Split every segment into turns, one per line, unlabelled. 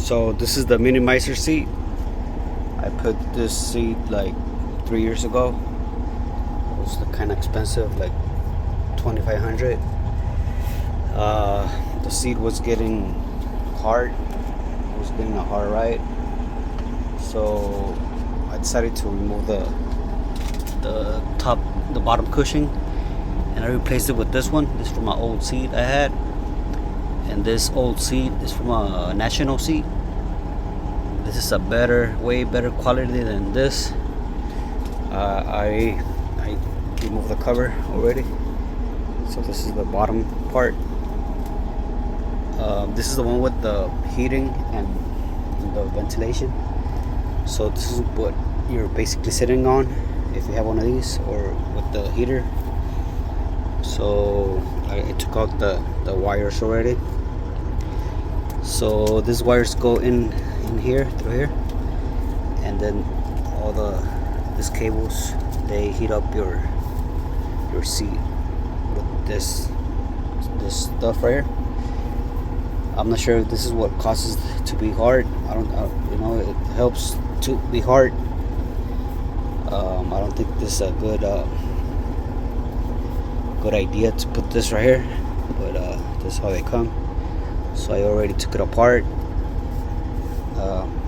So this is the minimizer seat. I put this seat like 3 years ago. It was kind of expensive, like $2,500. The seat was getting hard. It was getting a hard ride. So I decided to remove the bottom cushion, and I replaced it with this one. This is from my old seat I had, and this old seat is from a National seat. This is a way better quality than this. I removed the cover already, so this is the bottom part. This is the one with the heating and the ventilation. So this is what you're basically sitting on if you have one of these, or with the heater. So I took out the wires already. So these wires go in here, through here, and then all these cables, they heat up your seat with this stuff right here. I'm not sure if this is what causes it to be hard. I don't it helps to be hard. I don't think this is a good idea to put this right here, but this is how they come. So I already took it apart.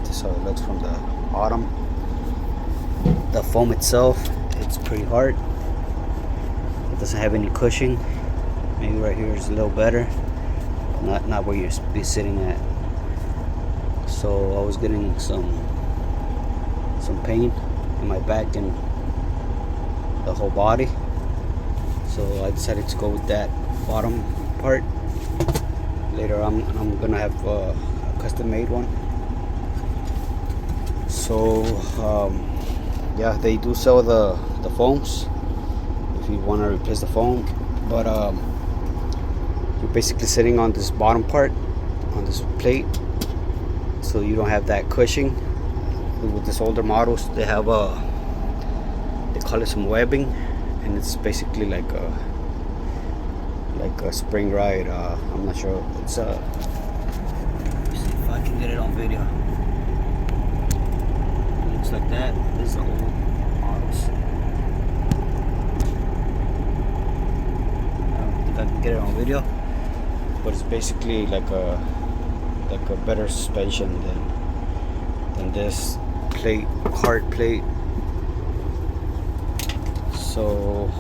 This is how it looks from the bottom. The foam itself, it's pretty hard. It doesn't have any cushion. Maybe right here is a little better, but not where you're be sitting at. So I was getting some pain in my back and the whole body. So I decided to go with that bottom part. Later I'm gonna have a custom made one. So yeah, they do sell the foams if you want to replace the foam, but you're basically sitting on this bottom part, on this plate, so you don't have that cushion. With this older models, they have they call it some webbing, and it's basically like a spring ride. I'm not sure. It's let me see if I can get it on video. It looks like that. This is the old models. I don't think I can get it on video, but it's basically like a better suspension than this plate, hard plate. So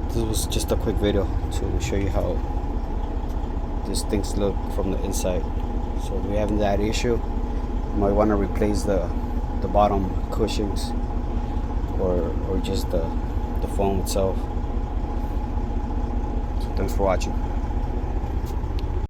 this was just a quick video to show you how these things look from the inside. So if you're having that issue, you might want to replace the bottom cushions, or just the foam itself. So thanks for watching.